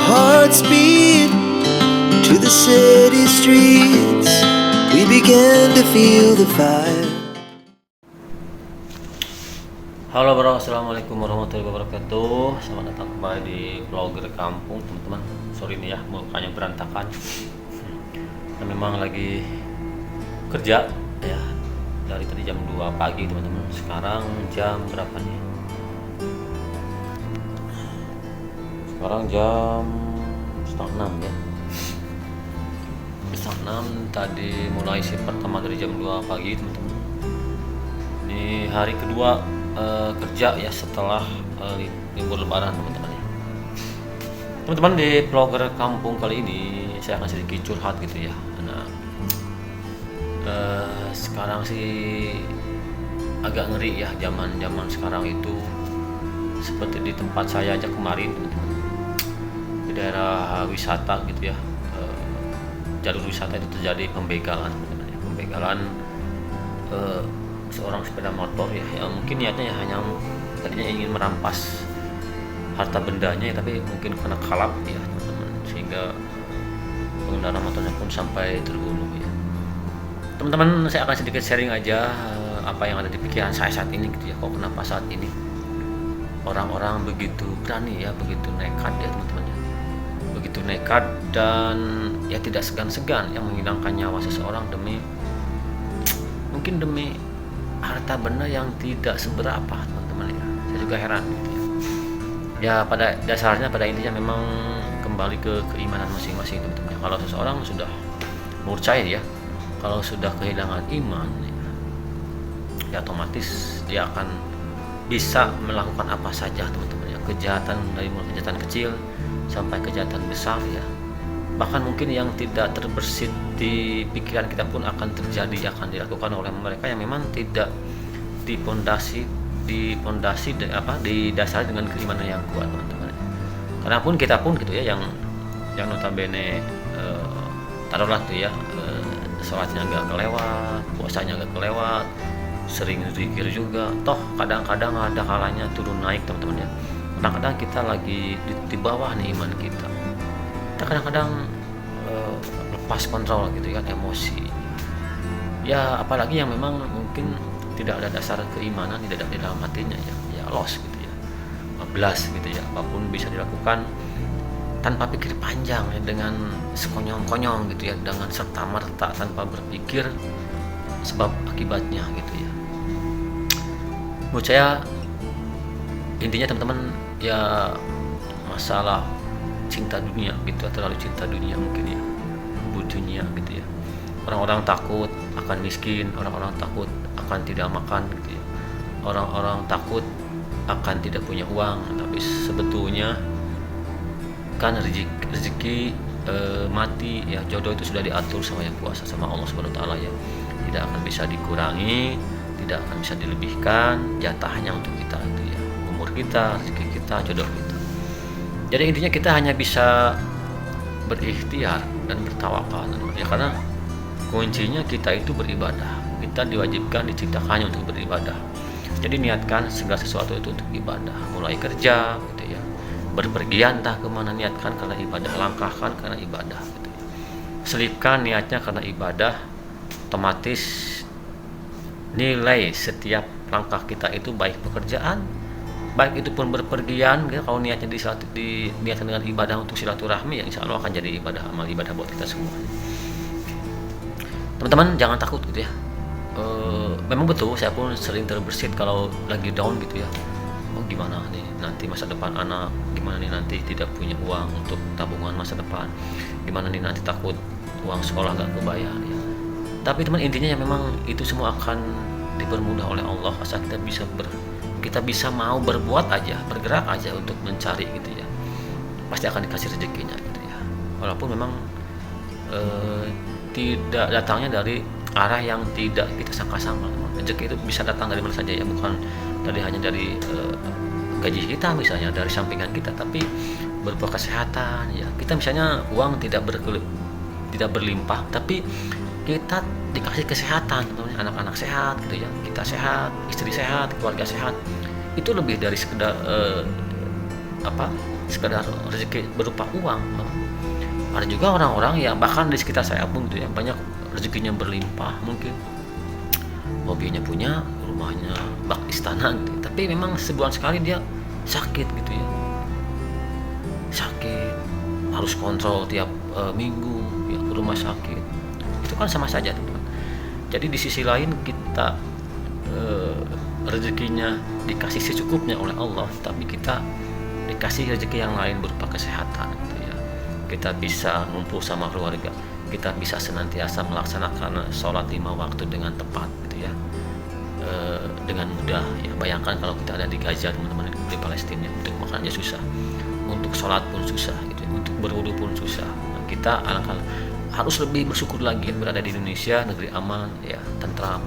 hearts beat to the city streets. We began to feel the fire. Halo bro, assalamualaikum warahmatullahi wabarakatuh. Selamat datang kembali di vlogger kampung teman-teman. Sorry nih ya, mukanya berantakan. Dan memang lagi kerja ya, dari tadi jam 2 pagi teman-teman. Sekarang jam berapa nih? Sekarang jam setengah 6 ya. Setengah 6 tadi mulai shift pertama dari jam 2 pagi teman-teman. Ini hari kedua kerja ya setelah libur lebaran teman-teman ya. Teman-teman, di vlogger kampung kali ini saya akan sedikit curhat gitu ya. Karena sekarang sih agak ngeri ya, zaman sekarang itu seperti di tempat saya aja kemarin teman-teman, di daerah wisata gitu ya, jalur wisata itu terjadi pembegalan teman-teman ya. Pembegalan seorang sepeda motor ya, yang mungkin niatnya ya hanya tadinya ingin merampas harta bendanya ya, tapi mungkin karena kalap ya teman-teman, sehingga pengendara motornya pun sampai terbunuh ya. Teman-teman, saya akan sedikit sharing aja apa yang ada di pikiran saya saat ini gitu ya. Kok kenapa saat ini orang-orang begitu berani ya, begitu nekat ya teman-teman ya, begitu nekat dan ya tidak segan-segan yang menghilangkan nyawa seseorang demi harta benda yang tidak seberapa teman-teman ya. Saya juga heran gitu ya. Ya pada dasarnya, pada intinya memang kembali ke keimanan masing-masing teman-teman ya. Kalau seseorang sudah percaya ya, kalau sudah kehilangan iman ya otomatis dia akan bisa melakukan apa saja teman-teman ya. Kejahatan, dari mulai kejahatan kecil sampai kejahatan besar ya. Bahkan mungkin yang tidak terbersit di pikiran kita pun akan terjadi, akan dilakukan oleh mereka yang memang tidak didasari dengan keimanan yang kuat teman-teman. Karena pun kita pun gitu ya, yang notabene taruhlah tuh ya, sholatnya agak kelewat, puasanya agak kelewat, sering zikir juga, toh kadang-kadang ada kalanya turun naik teman-teman ya. Kadang-kadang kita lagi di bawah nih iman kita kadang-kadang lepas kontrol gitu kan, emosi ya, apalagi yang memang mungkin tidak ada dasar keimanan, tidak ada di dalam hatinya ya lost gitu ya, bablas gitu ya. Apapun bisa dilakukan tanpa pikir panjang ya, dengan sekonyong-konyong gitu ya, dengan serta-merta tanpa berpikir sebab akibatnya gitu ya. Menurut saya intinya teman-teman ya, masalah cinta dunia gitu, terlalu cinta dunia mungkin ya, butuhnya gitu ya. Orang-orang takut akan miskin, orang-orang takut akan tidak makan gitu ya, orang-orang takut akan tidak punya uang. Tapi sebetulnya kan rezeki mati ya, jodoh itu sudah diatur sama yang kuasa, sama Allah Subhanahu wa taala ya. Tidak akan bisa dikurangi, tidak akan bisa dilebihkan, jatahnya untuk kita itu ya, umur kita, rezeki kita, jodoh kita. Jadi intinya kita hanya bisa berikhtiar dan bertawakal ya, karena kuncinya kita itu beribadah. Kita diwajibkan, diciptakannya untuk beribadah. Jadi niatkan segala sesuatu itu untuk ibadah. Mulai kerja gitu ya, berpergian entah kemana, niatkan karena ibadah, langkahkan karena ibadah gitu ya. Selipkan niatnya karena ibadah, otomatis nilai setiap langkah kita itu, baik pekerjaan, baik itu pun berpergian ya, kalau niatnya diniatkan dengan ibadah untuk silaturahmi ya, insya Allah akan jadi ibadah, amal ibadah buat kita semua. Teman-teman jangan takut gitu ya. Memang betul, saya pun sering terbersit kalau lagi down gitu ya. Oh gimana nih nanti masa depan anak, gimana nih nanti tidak punya uang untuk tabungan masa depan, gimana nih nanti takut uang sekolah nggak kebayar ya. Tapi teman, intinya ya memang itu semua akan dipermudah oleh Allah asal kita bisa mau berbuat aja, bergerak aja untuk mencari gitu ya, pasti akan dikasih rezekinya gitu ya. Walaupun memang tidak datangnya dari arah yang tidak kita sangka-sangka. Rezeki itu bisa datang dari mana saja ya, bukan hanya dari gaji kita misalnya, dari sampingan kita, tapi berupa kesehatan ya. Kita misalnya uang tidak berlimpah, tapi kita dikasih kesehatan, anak-anak sehat gitu ya, kita sehat, istri sehat, keluarga sehat, itu lebih dari sekedar sekedar rezeki berupa uang. Ada juga orang-orang yang bahkan di sekitar saya pun gitu ya, banyak rezekinya berlimpah, mungkin mobilnya punya, rumahnya bak istana gitu ya. Tapi memang sebulan sekali dia sakit gitu ya, sakit, harus kontrol tiap minggu ya ke rumah sakit. Itu kan sama saja teman-teman. Jadi di sisi lain kita rezekinya dikasih secukupnya oleh Allah, tapi kita dikasih rezeki yang lain berupa kesehatan gitu ya. Kita bisa ngumpul sama keluarga, kita bisa senantiasa melaksanakan sholat 5 waktu dengan tepat gitu ya, dengan mudah ya. Bayangkan kalau kita ada di Gaza teman-teman, di Palestina, untuk makan aja susah, untuk sholat pun susah gitu ya, untuk berwudu pun susah. Nah, kita alangkah harus lebih bersyukur lagi berada di Indonesia, negeri aman ya, tentram.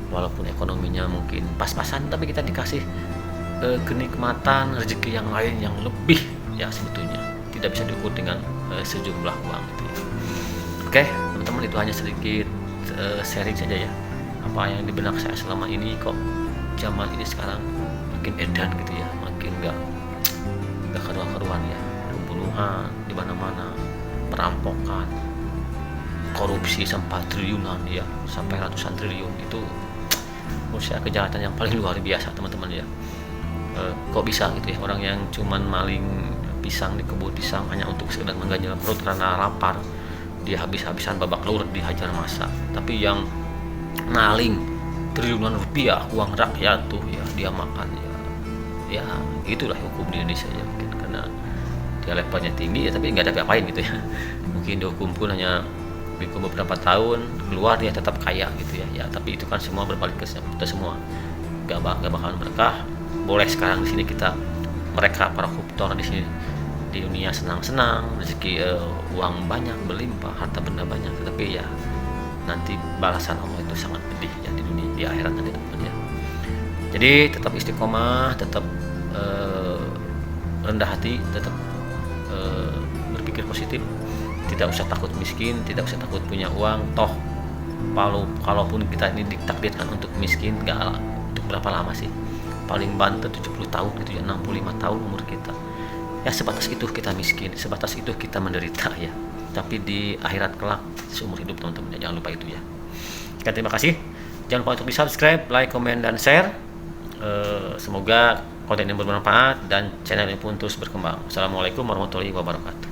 Walaupun ekonominya mungkin pas-pasan, tapi kita dikasih kenikmatan rezeki yang lain yang lebih ya, sebetulnya tidak bisa diukur dengan sejumlah uang gitu ya. Oke teman-teman, itu hanya sedikit sharing saja ya, apa yang di benak saya selama ini. Kok zaman ini sekarang makin edan gitu ya, makin nggak karuan-karuan ya, pembunuhan di mana-mana, perampokan, korupsi sampai triliunan ya, sampai ratusan triliun. Itu menurut saya kejahatan yang paling luar biasa teman-teman ya. Kok bisa gitu ya, orang yang cuman maling pisang di kebun pisang hanya untuk sekedar mengganjal perut karena lapar, dia habis-habisan babak belur dihajar massa. Tapi yang maling triliunan rupiah uang rakyat tuh ya, dia makan ya itulah hukum di Indonesia ya, mungkin karena dia levelnya tinggi ya, tapi nggak ada apa-apain gitu ya. Mungkin dihukum pun hanya beberapa tahun, keluar dia tetap kaya gitu ya. Tapi itu kan semua berbalik ke kita semua, gak bakalan berkah. Boleh sekarang di sini kita, mereka para koruptor di sini di dunia senang-senang, rezeki uang banyak berlimpah, harta benda banyak, tetapi ya nanti balasan Allah itu sangat pedih ya di dunia, di akhirat nanti teman ya. Jadi tetap istiqomah, tetap rendah hati, tetap berpikir positif. Tidak usah takut miskin, tidak usah takut punya uang. Toh kalaupun kita ini ditakdirkan untuk miskin, untuk berapa lama sih? Paling banter 70 tahun gitu ya, 65 tahun umur kita. Ya sebatas itu kita miskin, sebatas itu kita menderita ya. Tapi di akhirat kelak seumur hidup teman-teman ya, jangan lupa itu ya. Oke, terima kasih. Jangan lupa untuk di subscribe, like, komen, dan share. Semoga konten ini bermanfaat dan channel ini pun terus berkembang. Assalamualaikum warahmatullahi wabarakatuh.